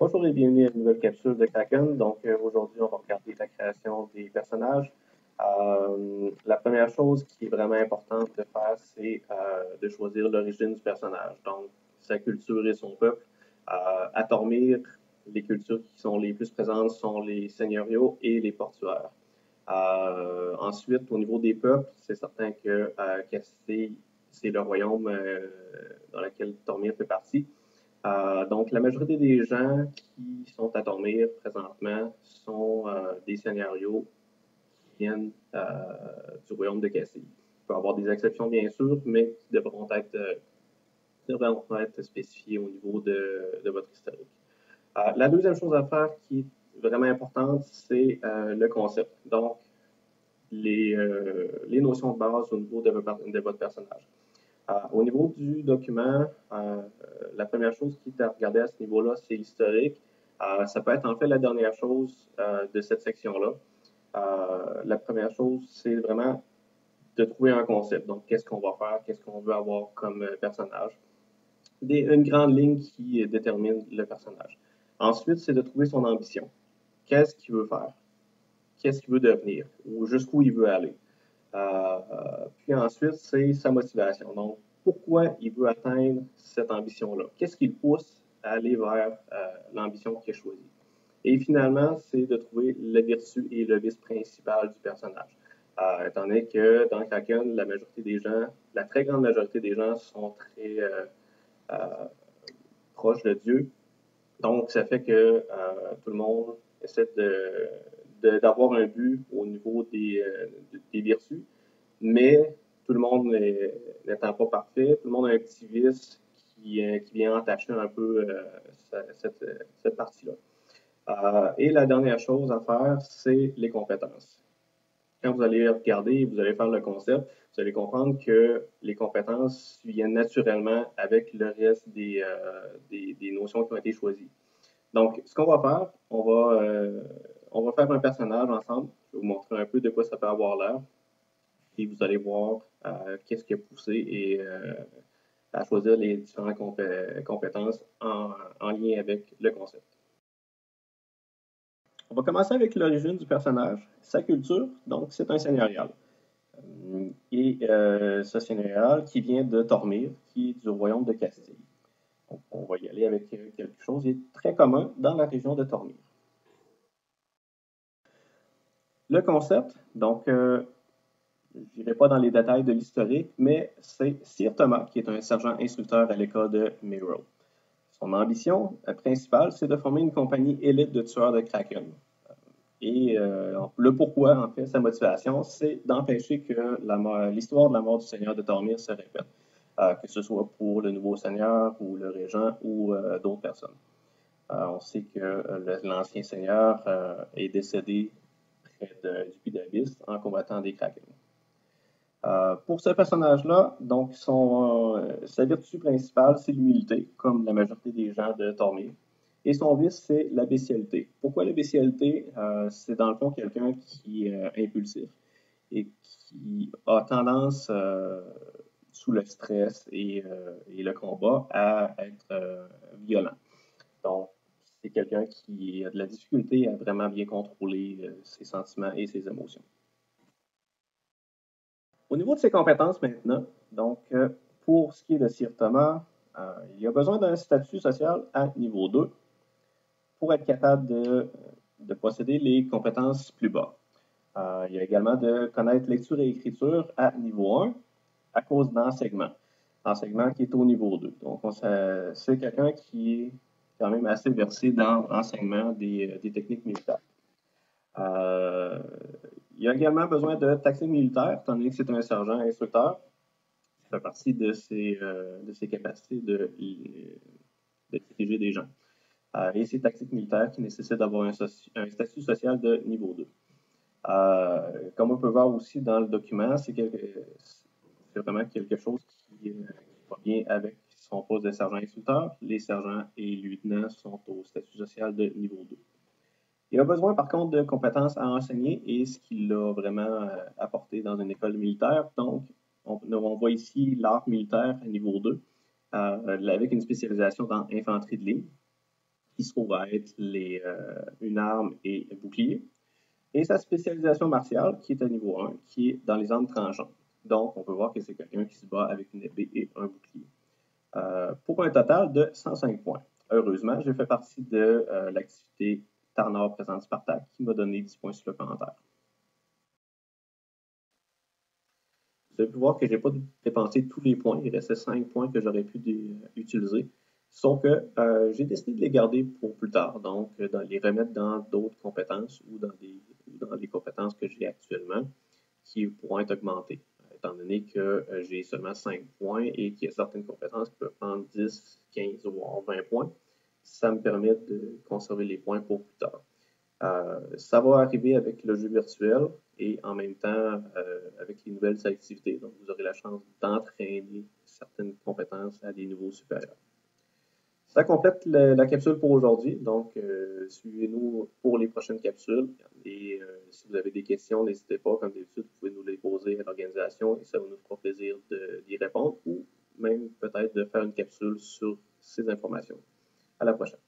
Bonjour et bienvenue à une nouvelle capsule de Kraken. Donc aujourd'hui, on va regarder la création des personnages. La première chose qui est vraiment importante de faire, c'est de choisir l'origine du personnage, donc sa culture et son peuple. À Tormir, les cultures qui sont les plus présentes sont les seigneuriaux et les portuaires. Ensuite, au niveau des peuples, c'est certain que Castille, c'est le royaume dans lequel Tormir fait partie. Donc, la majorité des gens qui sont à Tormir présentement sont des seigneuriaux qui viennent du royaume de Castille. Il peut y avoir des exceptions, bien sûr, mais qui devront être spécifiées au niveau de votre historique. La deuxième chose à faire qui est vraiment importante, c'est le concept. Donc, les notions de base au niveau de votre personnage. Au niveau du document, la première chose qui est à regarder à ce niveau-là, c'est l'historique. Ça peut être en fait la dernière chose de cette section-là. La première chose, c'est vraiment de trouver un concept. Donc, qu'est-ce qu'on va faire, qu'est-ce qu'on veut avoir comme personnage. Une grande ligne qui détermine le personnage. Ensuite, c'est de trouver son ambition. Qu'est-ce qu'il veut faire? Qu'est-ce qu'il veut devenir? Ou jusqu'où il veut aller? Puis ensuite, c'est sa motivation. Donc, pourquoi il veut atteindre cette ambition-là? Qu'est-ce qui le pousse à aller vers l'ambition qu'il a choisie? Et finalement, c'est de trouver la vertu et le vice principal du personnage. Étant donné que dans Kraken, la majorité des gens, la très grande majorité des gens sont très proches de Dieu. Donc, ça fait que tout le monde essaie d'avoir un but au niveau des vertus, mais tout le monde n'étant pas parfait, tout le monde a un petit vice qui vient entacher un peu cette partie-là. Et la dernière chose à faire, c'est les compétences. Quand vous allez regarder et vous allez faire le concept, vous allez comprendre que les compétences viennent naturellement avec le reste des notions qui ont été choisies. Donc, ce qu'on va faire, on va faire un personnage ensemble. Je vais vous montrer un peu de quoi ça peut avoir l'air. Et vous allez voir qu'est-ce qui a poussé à choisir les différentes compétences en lien avec le concept. On va commencer avec l'origine du personnage, sa culture, donc c'est un seigneurial. Et ce seigneurial qui vient de Tormir, qui est du royaume de Castille. Donc, on va y aller avec quelque chose qui est très commun dans la région de Tormir. Le concept, donc, je n'irai pas dans les détails de l'historique, mais c'est Sir Thomas, qui est un sergent instructeur à l'école de Miro. Son ambition principale, c'est de former une compagnie élite de tueurs de Kraken. Et le pourquoi, en fait, sa motivation, c'est d'empêcher que l'histoire de la mort du Seigneur de Tormir se répète, que ce soit pour le nouveau Seigneur ou le Régent ou d'autres personnes. On sait que l'ancien Seigneur est décédé près du Puy d'Abysse en combattant des Kraken. Pour ce personnage-là, donc sa vertu principale, c'est l'humilité, comme la majorité des gens de Tormir. Et son vice, c'est la bestialité. Pourquoi la bestialité? C'est dans le fond quelqu'un qui est impulsif et qui a tendance, sous le stress et le combat, à être violent. Donc, c'est quelqu'un qui a de la difficulté à vraiment bien contrôler ses sentiments et ses émotions. Au niveau de ses compétences maintenant, donc pour ce qui est de Sir Thomas, il a besoin d'un statut social à niveau 2 pour être capable de posséder les compétences plus bas. Il y a également de connaître lecture et écriture à niveau 1 à cause d'enseignement. Enseignement qui est au niveau 2. Donc, c'est quelqu'un qui est quand même assez versé dans l'enseignement des techniques militaires. Il y a également besoin de tactique militaire, étant donné que c'est un sergent instructeur. Ça fait partie de ses capacités de diriger des gens. Et c'est tactique militaire qui nécessite d'avoir un statut social de niveau 2. Comme on peut voir aussi dans le document, c'est vraiment quelque chose qui va bien avec son poste de sergent instructeur. Les sergents et lieutenants sont au statut social de niveau 2. Il a besoin, par contre, de compétences à enseigner et ce qu'il a vraiment apporté dans une école militaire. Donc, on voit ici l'art militaire à niveau 2, avec une spécialisation dans infanterie de ligne. qui se trouve à être une arme et un bouclier. Et sa spécialisation martiale, qui est à niveau 1, qui est dans les armes tranchantes. Donc, on peut voir que c'est quelqu'un qui se bat avec une épée et un bouclier. Pour un total de 105 points. Heureusement, j'ai fait partie de l'activité Tarnor présente Spartak, qui m'a donné 10 points supplémentaires. Vous avez pu voir que je n'ai pas dépensé tous les points. Il restait 5 points que j'aurais pu utiliser. Sauf que j'ai décidé de les garder pour plus tard, donc les remettre dans d'autres compétences ou dans les compétences que j'ai actuellement qui pourront être augmentées, étant donné que j'ai seulement 5 points et qu'il y a certaines compétences qui peuvent prendre 10, 15 voire 20 points. Ça me permet de conserver les points pour plus tard. Ça va arriver avec le jeu virtuel et en même temps avec les nouvelles activités. Donc, vous aurez la chance d'entraîner certaines compétences à des niveaux supérieurs. Ça complète la capsule pour aujourd'hui. Donc, suivez-nous pour les prochaines capsules. Et si vous avez des questions, n'hésitez pas, comme d'habitude, vous pouvez nous les poser à l'organisation et ça nous fera plaisir d'y répondre ou même peut-être de faire une capsule sur ces informations. À la prochaine.